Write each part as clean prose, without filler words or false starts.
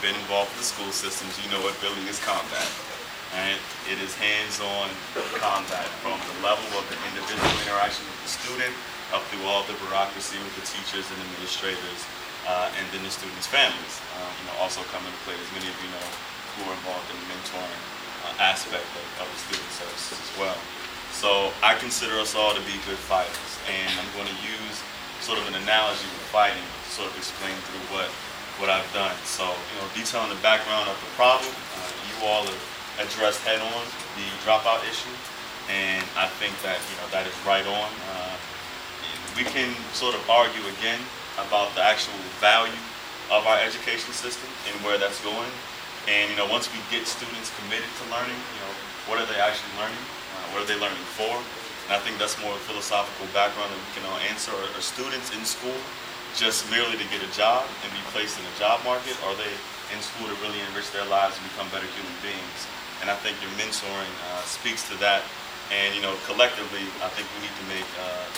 been involved with the school systems, you know what bullying is combat. Right? It is hands-on combat from the level of the individual interaction with the student up through all the bureaucracy with the teachers and administrators, and then the students' families. Also come into play, as many of you know, who are involved in the mentoring aspect of the student services as well. So I consider us all to be good fighters, and I'm going to use sort of an analogy with fighting to sort of explain through what I've done. So, detailing the background of the problem, you all have addressed head-on the dropout issue, and I think that that is right on. We can sort of argue again about the actual value of our education system and where that's going. And once we get students committed to learning, what are they actually learning? What are they learning for? And I think that's more a philosophical background that we can all answer. Are students in school just merely to get a job and be placed in the job market? Or are they in school to really enrich their lives and become better human beings? And I think your mentoring speaks to that. And collectively, I think we need to make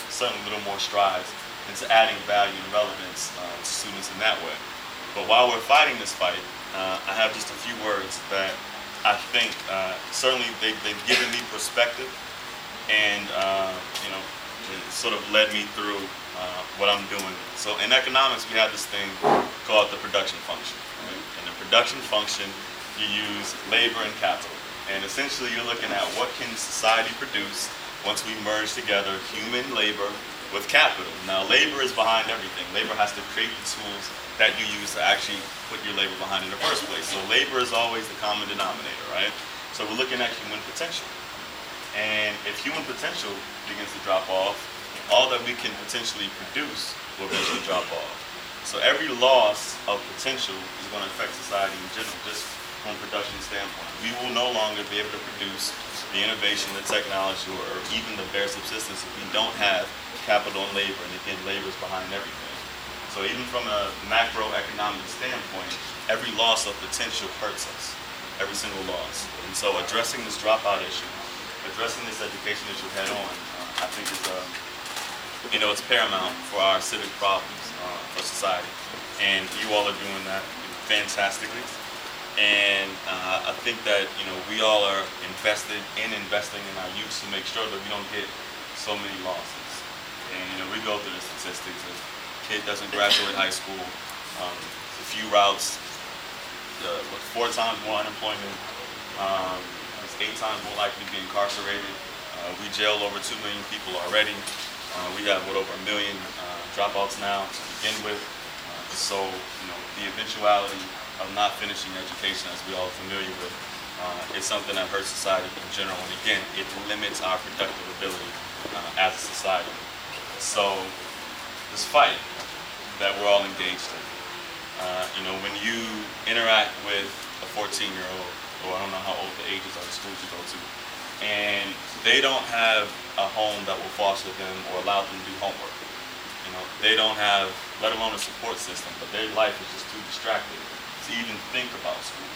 certainly a little more strides into adding value and relevance to students in that way. But while we're fighting this fight, I have just a few words that I think certainly they've given me perspective, and it sort of led me through what I'm doing. So in economics, we have this thing called the production function. Right? In the production function, you use labor and capital. And essentially, you're looking at what can society produce once we merge together human labor with capital. Now, labor is behind everything. Labor has to create the tools that you use to actually put your labor behind in the first place. So labor is always the common denominator, right? So we're looking at human potential. And if human potential begins to drop off, all that we can potentially produce will eventually drop off. So every loss of potential is going to affect society in general, just from a production standpoint. We will no longer be able to produce the innovation, the technology, or even the bare subsistence if we don't have capital and labor. And again, labor is behind everything. So even from a macroeconomic standpoint, every loss of potential hurts us. Every single loss. And so addressing this dropout issue, addressing this education issue head on, I think is it's paramount for our civic problems for society. And you all are doing that fantastically. And I think that we all are investing in our youth to make sure that we don't get so many losses. And we go through the statistics. If a kid doesn't graduate high school, a few routes, 4 times more unemployment, it's 8 times more likely to be incarcerated. We jail over 2 million people already. We have over 1 million dropouts now to begin with. So the eventuality of not finishing education, as we all are familiar with, is something that hurts society in general. And again, it limits our productive ability as a society. So this fight that we're all engaged in, when you interact with a 14-year-old, or I don't know how old the ages are, the schools you go to, and they don't have a home that will foster them or allow them to do homework. They don't have, let alone a support system, but their life is just too distracted to even think about school.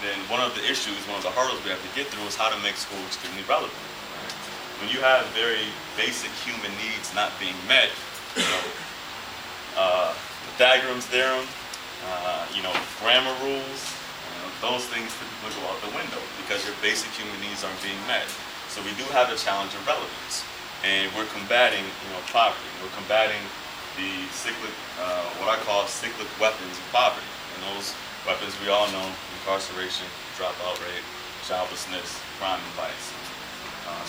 Then one of the hurdles we have to get through is how to make school extremely relevant. Right? When you have very basic human needs not being met, Pythagorean's theorem, grammar rules, those things typically go out the window because your basic human needs aren't being met. So we do have a challenge of relevance, and we're combating, poverty. We're combating the cyclic, what I call cyclic weapons of poverty. And those weapons we all know: incarceration, dropout rate, childlessness, crime, and vice.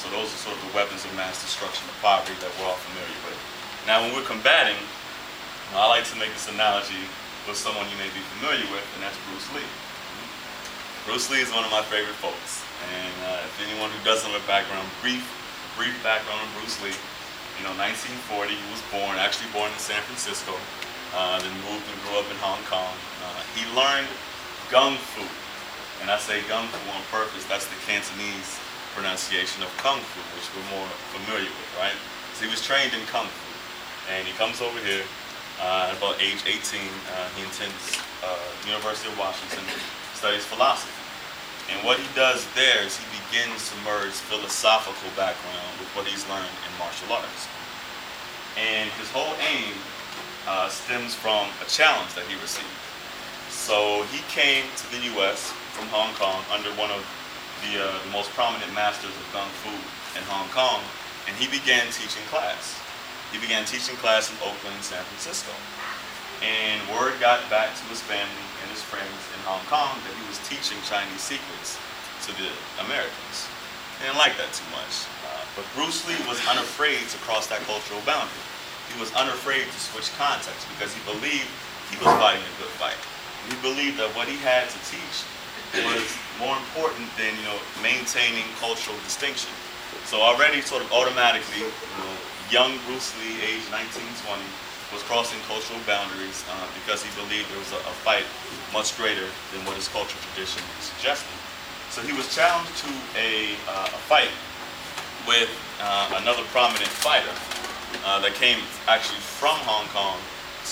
So those are sort of the weapons of mass destruction of poverty that we're all familiar with. Now, when we're combating, I like to make this analogy with someone you may be familiar with, and that's Bruce Lee. Bruce Lee is one of my favorite folks. And if anyone who doesn't have a background, brief background on Bruce Lee, 1940, he was actually born in San Francisco, then moved and grew up in Hong Kong. He learned Gung Fu, and I say Gung Fu on purpose. That's the Cantonese pronunciation of Kung Fu, which we're more familiar with, right? So he was trained in Kung Fu, and he comes over here at about age 18. He attends University of Washington, studies philosophy. And what he does there is he begins to merge philosophical background with what he's learned in martial arts. And his whole aim stems from a challenge that he received. So he came to the U.S. from Hong Kong under one of the most prominent masters of Kung Fu in Hong Kong, and he began teaching class. He began teaching class in Oakland, San Francisco. And word got back to his family and his friends in Hong Kong that he was teaching Chinese secrets to the Americans. They didn't like that too much. But Bruce Lee was unafraid to cross that cultural boundary. He was unafraid to switch context because he believed he was fighting a good fight. He believed that what he had to teach was more important than, maintaining cultural distinction. So already sort of automatically, young Bruce Lee, age 19, 20, was crossing cultural boundaries because he believed there was a fight much greater than what his cultural tradition suggested. So he was challenged to a fight with another prominent fighter that came actually from Hong Kong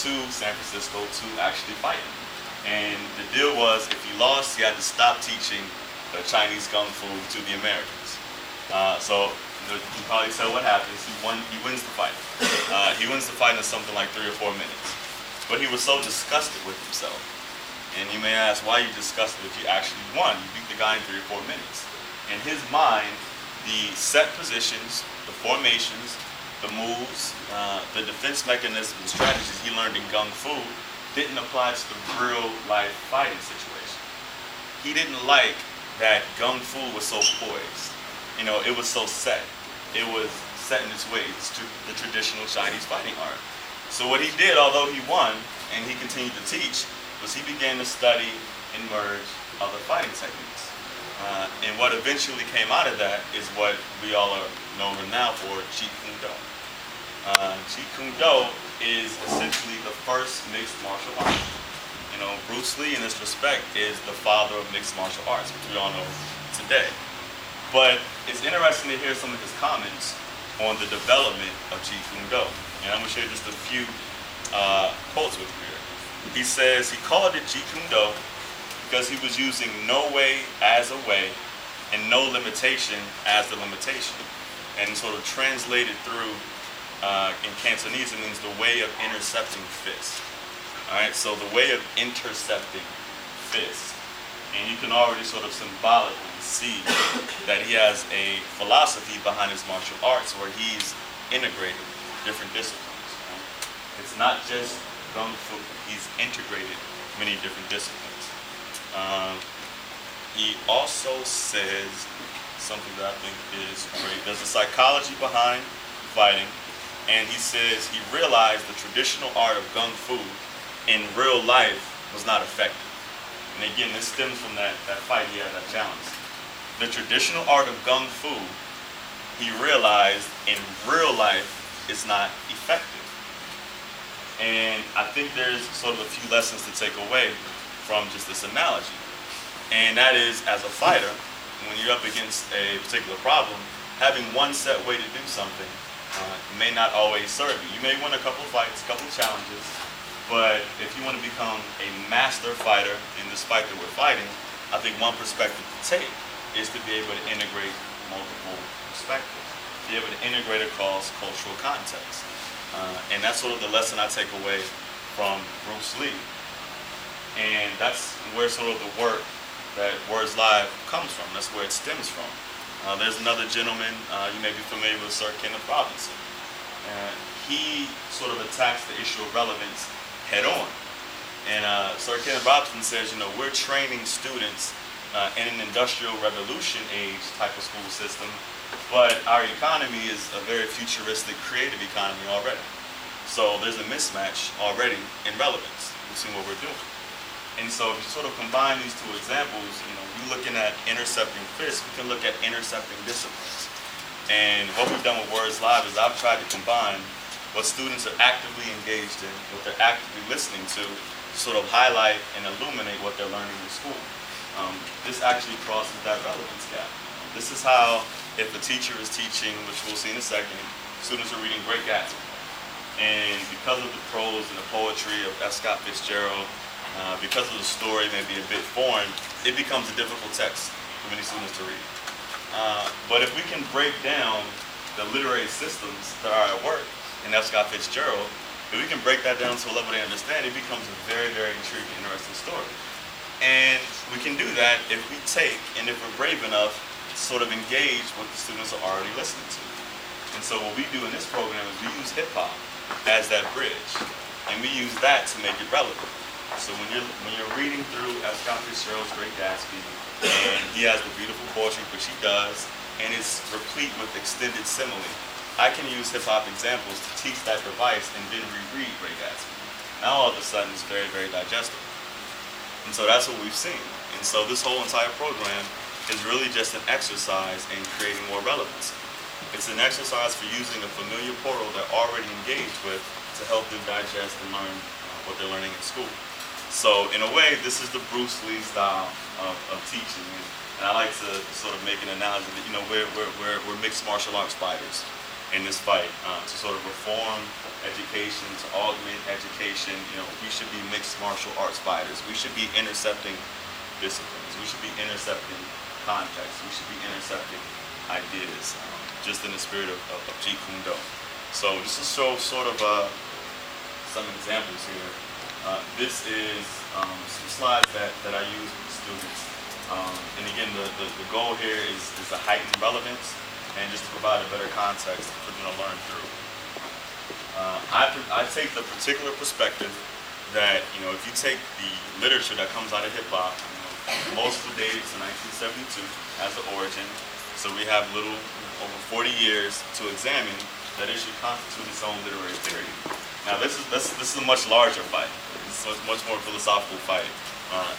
to San Francisco to actually fight him. And the deal was, if he lost, he had to stop teaching the Chinese Kung Fu to the Americans. So you can probably tell what happens. He wins the fight. He wins the fight in something like 3 or 4 minutes. But he was so disgusted with himself. And you may ask, why are you disgusted if you actually won? You beat the guy in 3 or 4 minutes. In his mind, the set positions, the formations, the moves, the defense mechanisms and strategies he learned in Kung Fu didn't apply to the real life fighting situation. He didn't like that Kung Fu was so poised. It was so set. It was set in its ways, the traditional Chinese fighting art. So what he did, although he won and he continued to teach, was he began to study and merge other fighting techniques. And what eventually came out of that is what we all are known now for, Jeet Kune Do. Jeet Kune Do is essentially the first mixed martial art. Bruce Lee, in this respect, is the father of mixed martial arts, which we all know today. But it's interesting to hear some of his comments on the development of Jeet Kune Do. And I'm going to share just a few quotes with you here. He says he called it Jeet Kune Do because he was using no way as a way and no limitation as the limitation. And sort of translated through in Cantonese, it means the way of intercepting fists. All right, so the way of intercepting fists. And you can already sort of symbolically see that he has a philosophy behind his martial arts where he's integrated different disciplines. Right? It's not just Kung Fu, he's integrated many different disciplines. He also says something that I think is great. There's a psychology behind fighting, and he says he realized the traditional art of Kung Fu in real life was not effective. And again, this stems from that fight he had, that challenge. The traditional art of Kung Fu, he realized in real life is not effective. And I think there's sort of a few lessons to take away from just this analogy. And that is, as a fighter, when you're up against a particular problem, having one set way to do something may not always serve you. You may win a couple of fights, a couple of challenges, but if you want to become a master fighter in this fight that we're fighting, I think one perspective to take is to be able to integrate multiple perspectives, be able to integrate across cultural contexts. And that's sort of the lesson I take away from Bruce Lee. And that's where sort of the work that Words Live comes from. That's where it stems from. There's another gentleman, you may be familiar with Sir Kenneth Robinson. He sort of attacks the issue of relevance head on. And Sir Kenneth Robinson says, we're training students in an industrial revolution age type of school system, but our economy is a very futuristic, creative economy already. So there's a mismatch already in relevance between what we're doing. And so if you sort of combine these two examples, you're looking at intercepting fists, we can look at intercepting disciplines. And what we've done with Words Live is I've tried to combine what students are actively engaged in, what they're actively listening to sort of highlight and illuminate what they're learning in school. This actually crosses that relevance gap. This is how, if a teacher is teaching, which we'll see in a second, students are reading Great Gatsby. And because of the prose and the poetry of F. Scott Fitzgerald, because of the story may be a bit foreign, it becomes a difficult text for many students to read. But if we can break down the literary systems that are at work in F. Scott Fitzgerald, if we can break that down to a level they understand, it becomes a very, very intriguing, interesting story. And we can do that if we take, and if we're brave enough, to sort of engage what the students are already listening to. And so what we do in this program is we use hip hop as that bridge, and we use that to make it relevant. So when you're reading through Scott Fitzgerald's Great Gatsby, and he has the beautiful poetry, which he does, and it's replete with extended simile, I can use hip hop examples to teach that device and then reread Great Gatsby. Now all of a sudden it's very, very digestible. And so that's what we've seen. And so this whole entire program is really just an exercise in creating more relevance. It's an exercise for using a familiar portal they're already engaged with to help them digest and learn what they're learning in school. So in a way, this is the Bruce Lee style of teaching. And I like to sort of make an analogy that, you know, we're mixed martial arts fighters in this fight to sort of reform education, to augment education. You know, we should be mixed martial arts fighters. We should be intercepting disciplines. We should be intercepting context. We should be intercepting ideas, just in the spirit of Jeet Kune Do. So just to show sort of some examples here. This is some slides that I use with the students. And again, the goal here is to heighten relevance and just to provide a better context for them to learn through. I take the particular perspective that, you know, if you take the literature that comes out of hip hop, you know, most of the dates in 1972 as the origin, so we have over 40 years to examine that it should constitute its own literary theory. Now this is a much larger fight. This is a much more philosophical fight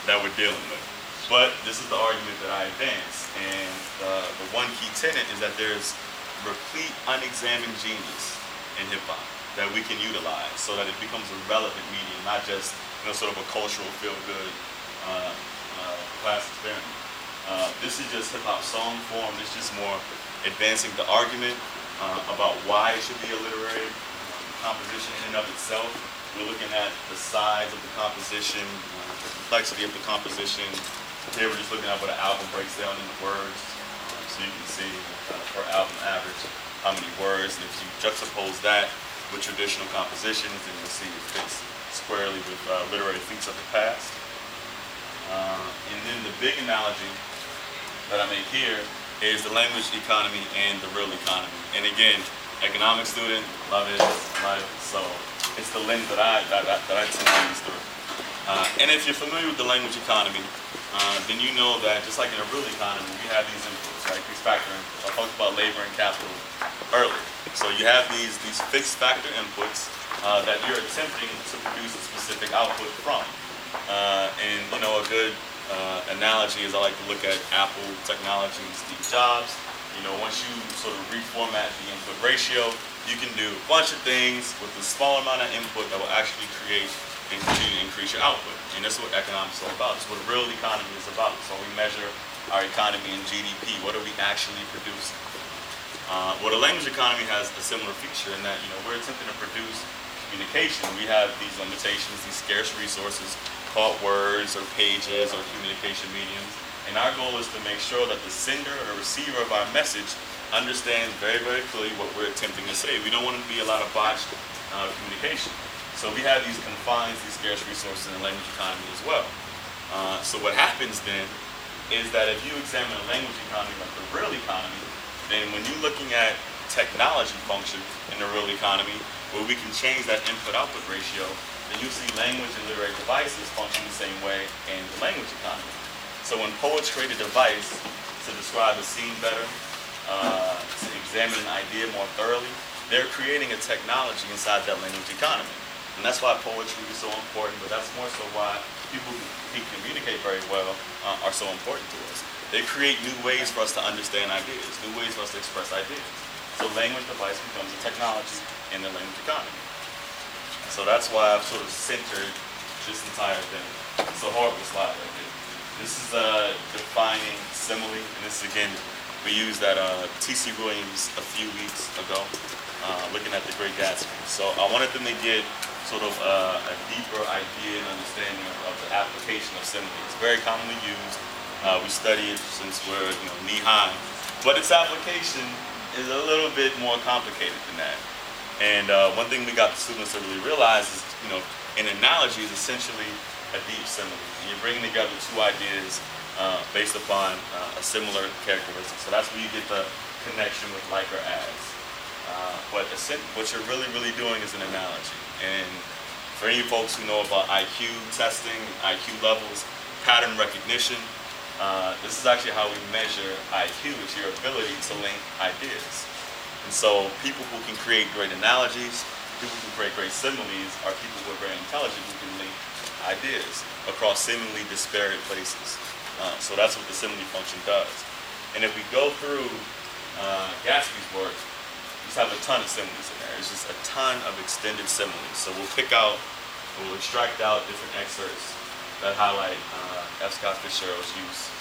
that we're dealing with. But this is the argument that I advance, and the one key tenet is that there's replete unexamined genius in hip hop that we can utilize so that it becomes a relevant medium, not just, you know, sort of a cultural feel-good class experiment. This is just hip hop song form. It's just more advancing the argument about why it should be a literary composition in and of itself. We're looking at the size of the composition, the complexity of the composition. Here we're just looking at what an album breaks down into words. So you can see per album average how many words. And if you juxtapose that with traditional compositions, then you'll see it fits squarely with literary feats of the past. And then the big analogy that I make here is the language economy and the real economy. And again, economic student, love it, so it's the lens that I tend to use through. And if you're familiar with the language economy, then you know that just like in a real economy, we have these inputs, right? These factor inputs. I talked about labor and capital earlier. So you have these fixed factor inputs that you're attempting to produce a specific output from. And you know, a good analogy is I like to look at Apple technology, Steve Jobs. You know, once you sort of reformat the input ratio, you can do a bunch of things with a small amount of input that will actually create and continue to increase your output. And that's what economics is all about. It's what a real economy is about. So we measure our economy in GDP. What are we actually producing? Well, the language economy has a similar feature in that, you know, we're attempting to produce communication. We have these limitations, these scarce resources called words or pages or communication mediums. And our goal is to make sure that the sender or the receiver of our message understands very, very clearly what we're attempting to say. We don't want it to be a lot of botched communication. So we have these confines, these scarce resources in the language economy as well. So what happens then is that if you examine a language economy like the real economy, then when you're looking at technology function in the real economy, where we can change that input-output ratio, then you see language and literary devices function the same way in the language economy. So when poets create a device to describe a scene better, to examine an idea more thoroughly, they're creating a technology inside that language economy. And that's why poetry is so important, but that's more so why people who can communicate very well are so important to us. They create new ways for us to understand ideas, new ways for us to express ideas. So language device becomes a technology in the language economy. So that's why I've sort of centered this entire thing. It's a horrible slide right here. This is defining simile, and this again, we used that T.C. Williams a few weeks ago, looking at the Great Gatsby. So I wanted them to get sort of a deeper idea and understanding of the application of simile. It's very commonly used. We study it since we're knee high, but its application is a little bit more complicated than that. And one thing we got the students to really realize is, an analogy is essentially a deep simile. And you're bringing together two ideas based upon a similar characteristic. So that's where you get the connection with like or as. But what you're really doing is an analogy. And for any folks who know about IQ testing, IQ levels, pattern recognition, this is actually how we measure IQ, is your ability to link ideas. And so people who can create great analogies, people who create great similes, are people who are very intelligent who can link ideas across seemingly disparate places. So that's what the simile function does. And if we go through Gatsby's work, we just have a ton of similes in there. It's just a ton of extended similes. So we'll extract out different excerpts that highlight F. Scott Fitzgerald's use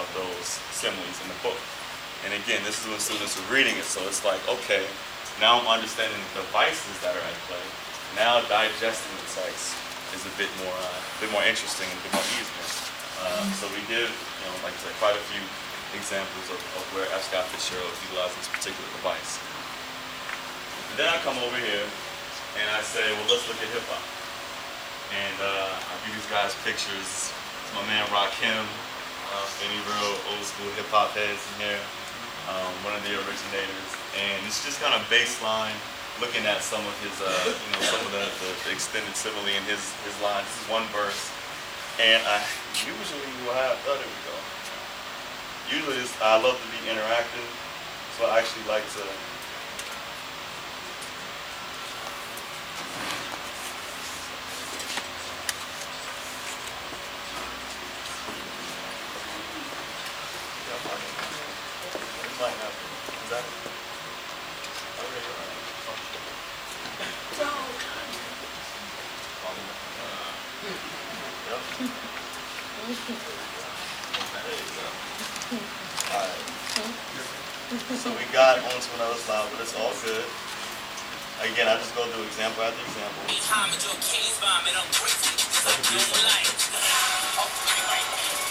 of those similes in the book. And again, this is when students are reading it, so it's like, okay, now I'm understanding the devices that are at play. Now digesting the text is a bit more interesting and a bit more easier. So we did, like I said, quite a few examples of where F. Scott Fitzgerald utilized this particular device. And then I come over here and I say, well, let's look at hip hop. And I give these guys pictures. It's my man Rakim, any real old school hip hop heads in here, one of the originators. And it's just kind of baseline, looking at some of his, some of the extended simile in his lines. This is one verse. And I usually will have, there we go. Usually I love to be interactive, so I actually like to So we got onto another slide, but it's all good. Again, I just go through example after example.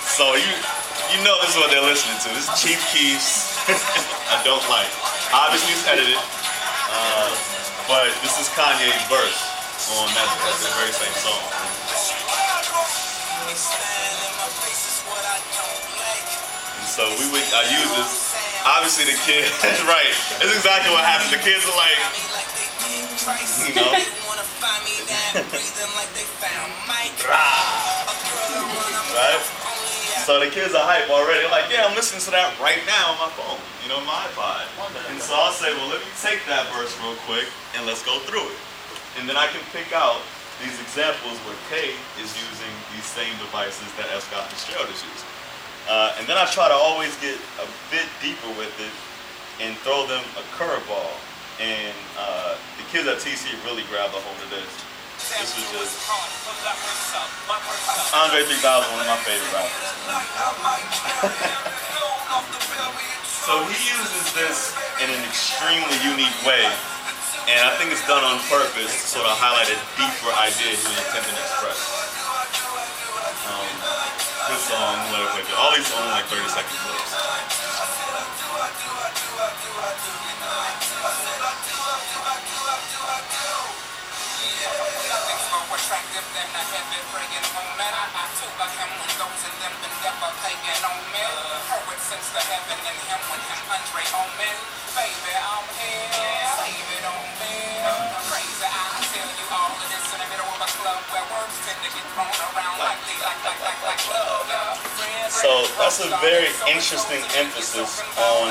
So you know this is what they're listening to. This is Chief Keef's I Don't Like. Obviously it's edited, but this is Kanye's verse on that very same song. And so I use this. Obviously the kid, right, that's exactly what happened. The kids are like, right? So the kids are hype already. They're like, yeah, I'm listening to that right now on my phone, my iPod. And so I'll say, well, let me take that verse real quick and let's go through it. And then I can pick out these examples where K is using these same devices that F. Scott Fitzgerald is using. And then I try to always get a bit deeper with it and throw them a curveball. And the kids at TC really grabbed a hold of this. This was just Andre 3000, one of my favorite rappers. So he uses this in an extremely unique way. And I think it's done on purpose to sort of highlight a deeper idea he was attempting to express. Good song, let it play. All these songs like 30-second clips. So that's a very interesting emphasis on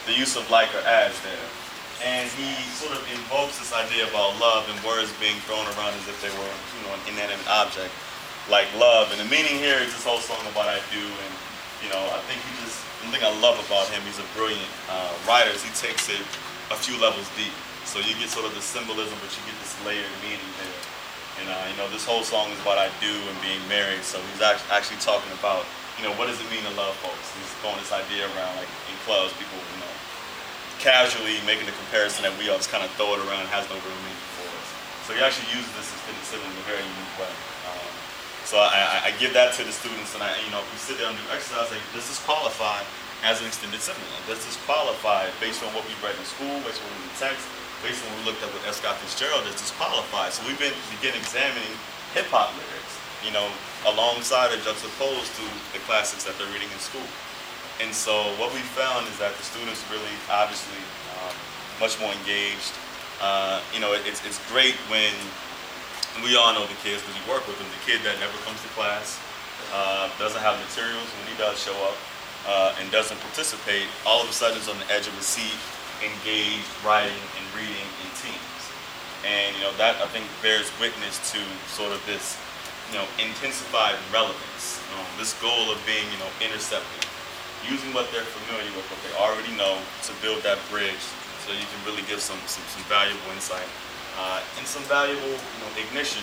the use of like or as there. And he sort of invokes this idea about love and words being thrown around as if they were, an inanimate object, like love. And the meaning here is this whole song about I do. And, the thing I love about him, he's a brilliant writer. He takes it a few levels deep. So you get sort of the symbolism, but you get this layered meaning there. And, this whole song is about I do and being married. So he's actually talking about, what does it mean to love folks? He's throwing this idea around, like in clubs, people, casually making the comparison that we all just kind of throw it around, has no real meaning for us. So he actually uses this in a very unique way. So I give that to the students, and if we sit down and do exercise, like, does this qualify as an extended simile? Does this qualify based on what we read in school, based on what we read in text? based on what we looked at with S. Scott Fitzgerald, is disqualified. So we've begin examining hip hop lyrics, alongside or juxtaposed to the classics that they're reading in school. And so what we found is that the students really, obviously, much more engaged. It's great when we all know the kids because we work with them. The kid that never comes to class, doesn't have materials when he does show up, and doesn't participate, all of a sudden is on the edge of a seat, engaged, writing and reading in teams. And that I think bears witness to sort of this intensified relevance. This goal of being intercepting, using what they're familiar with, what they already know, to build that bridge so you can really give some valuable insight and some valuable ignition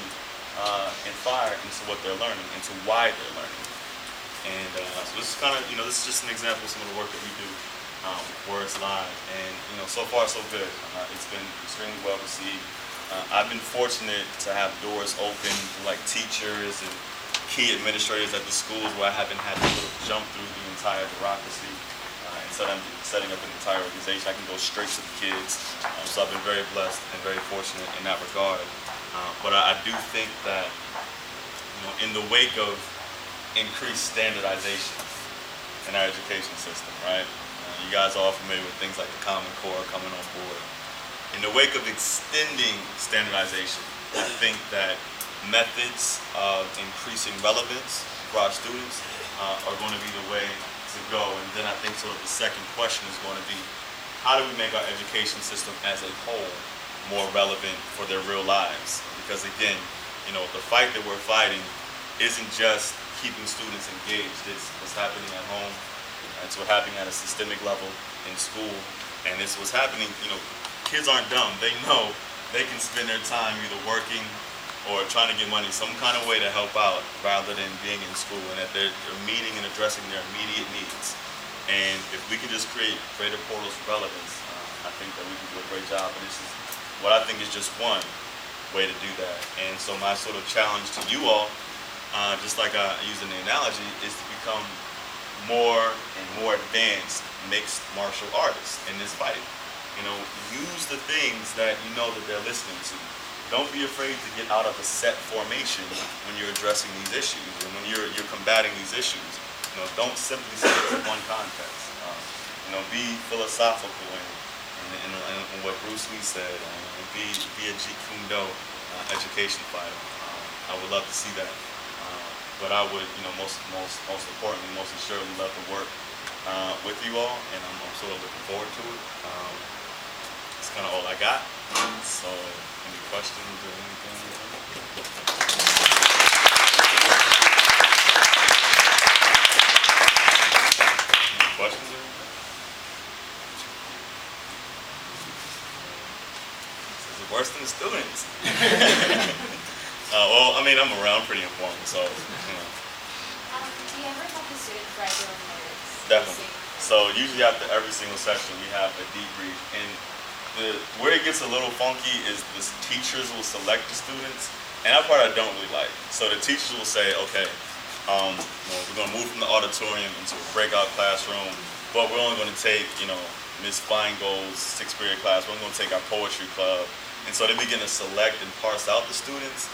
and fire into what they're learning, into why they're learning. And so this is kind of, this is just an example of some of the work that we do with Words Live. And so far so good. It's been extremely well received. I've been fortunate to have doors open like teachers and key administrators at the schools where I haven't had to sort of jump through the entire bureaucracy. Instead I'm setting up an entire organization, I can go straight to the kids. So I've been very blessed and very fortunate in that regard. But I do think that in the wake of increased standardization in our education system, right? You guys are all familiar with things like the Common Core coming on board. In the wake of extending standardization, I think that methods of increasing relevance for our students are going to be the way to go. And then I think sort of the second question is going to be, how do we make our education system as a whole more relevant for their real lives? Because again, the fight that we're fighting isn't just keeping students engaged. It's what's happening at home. It's what's happening at a systemic level in school. And it's what's happening, kids aren't dumb. They know they can spend their time either working or trying to get money some kind of way to help out rather than being in school, and that they're meeting and addressing their immediate needs. And if we can just create greater portals for relevance, I think that we can do a great job. And this is what I think is just one way to do that. And so my sort of challenge to you all, just like I used in the analogy, is to become more and more advanced mixed martial artists in this fight. Use the things that that they're listening to. Don't be afraid to get out of a set formation when you're addressing these issues and when you're combating these issues. Don't simply stick to one context. Be philosophical and what Bruce Lee said. Be a Jeet Kune Do education fighter. I would love to see that. But I would, most importantly, most assuredly love to work with you all, and I'm sort of looking forward to it. That's kind of all I got. So, any questions or anything? Any questions or anything? This is worse than the students. Well, I'm around pretty informal, so, Do you ever help the students write their own lyrics? Definitely. So usually after every single session, we have a debrief. And where it gets a little funky is the teachers will select the students, and that part I don't really like. So the teachers will say, okay, we're going to move from the auditorium into a breakout classroom, but we're only going to take, Miss Feingold's 6th period class, we're going to take our poetry club. And so they begin to select and parse out the students.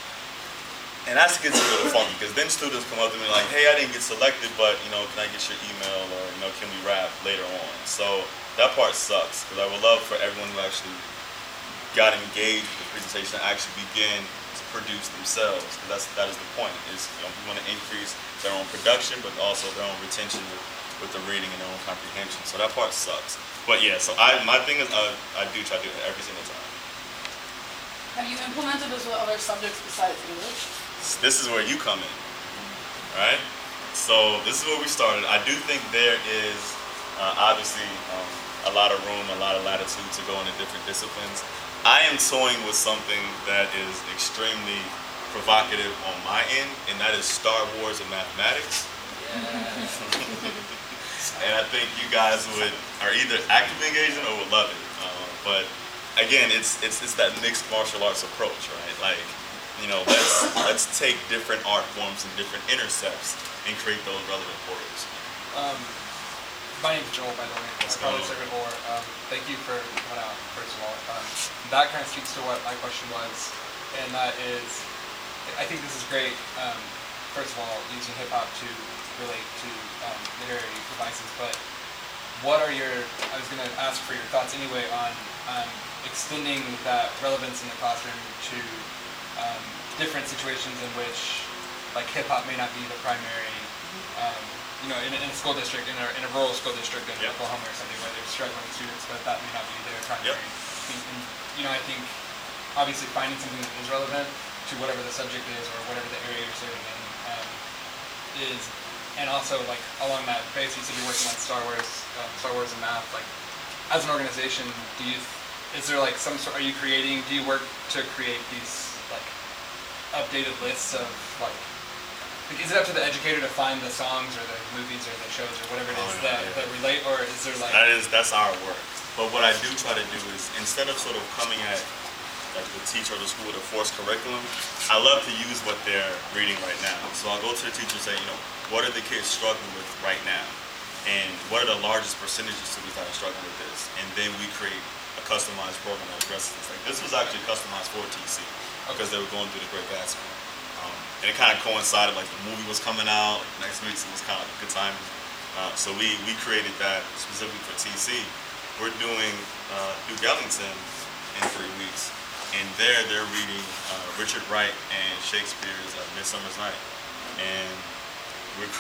And that gets a little funky, because then students come up to me like, hey, I didn't get selected, but, can I get your email, or, can we rap later on? So that part sucks, because I would love for everyone who actually got engaged with the presentation to actually begin to produce themselves, because that is the point, is we want to increase their own production, but also their own retention with the reading and their own comprehension. So that part sucks. But yeah, so my thing is, I do try to do that every single time. Have you implemented this with other subjects besides English? This is where you come in, right? So this is where we started. I do think there is obviously a lot of room, a lot of latitude to go into different disciplines. I am toying with something that is extremely provocative on my end, and that is Star Wars and mathematics. And I think you guys are either actively engaged in or would love it. But again, it's that mixed martial arts approach, right? Like, let's take different art forms and different intercepts and create those relevant portals. My name's Joel, by the way. What's I'm going probably on? second or thank you for coming out, first of all. That kind of speaks to what my question was, and that is, I think this is great. First of all, using hip hop to relate to literary devices, but what are your? I was going to ask for your thoughts anyway on extending that relevance in the classroom to different situations in which, like, hip hop may not be the primary. In a school district, in a rural school district in Yep. Oklahoma or something, where there's struggling students, but that may not be their primary. Yep. And, I think obviously finding something that is relevant to whatever the subject is or whatever the area you're serving in is, and also, like, along that base, you said you're working on Star Wars and math. Like, as an organization, is there like some sort? Are you creating? Do you work to create these like updated lists of like? Is it up to the educator to find the songs or the movies or the shows or whatever it is that relate, or is there like? That's our work. But what I do try to do is, instead of sort of coming at like the teacher or the school with a forced curriculum, I love to use what they're reading right now. So I'll go to the teacher and say, what are the kids struggling with right now? And what are the largest percentage of students that are struggling with this? And then we create a customized program that addresses this. Like, this was actually customized for TC because they were going through the Great Gatsby. And it kind of coincided, like the movie was coming out, like next week, so it was kind of like a good timing. So we created that specifically for TC. We're doing Duke Ellington in 3 weeks. And they're reading Richard Wright and Shakespeare's Midsummer's Night. And we're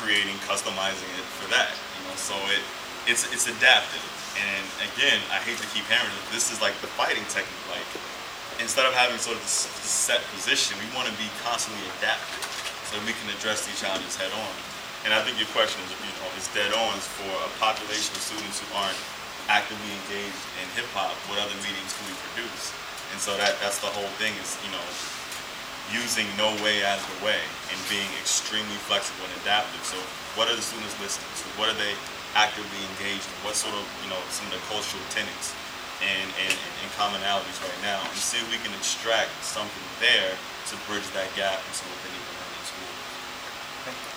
customizing it for that. So it's adaptive. And again, I hate to keep hammering it, this is like the fighting technique. Like, instead of having sort of this set position, we want to be constantly adaptive so we can address these challenges head on. And I think your question is dead on. For a population of students who aren't actively engaged in hip hop, what other mediums can we produce? And so that's the whole thing is, using no way as the way and being extremely flexible and adaptive. So what are the students listening to? What are they actively engaged in? What sort of, some of the cultural tenets and commonalities right now, and see if we can extract something there to bridge that gap in some of the need to learn in school. Thank you.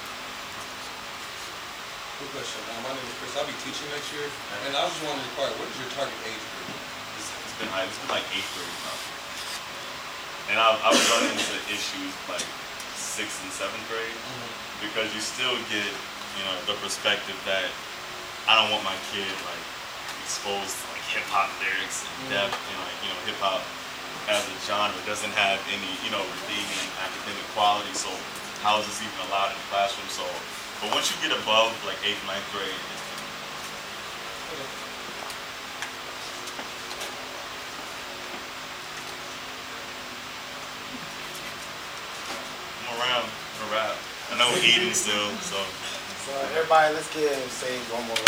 Quick question. My name is Chris. I'll be teaching next year, and I was just wondering, what is your target age group? It's been like 8th grade now. And I've run into issues like 6th and 7th grade because you still get, the perspective that I don't want my kid like exposed to like hip hop lyrics and depth, and hip hop as a genre doesn't have any, redeeming academic quality. So how is this even allowed in the classroom? So, but once you get above like 8th, 9th grade, I'm around for rap. I know we're eating still, so. So everybody, let's give Sage one more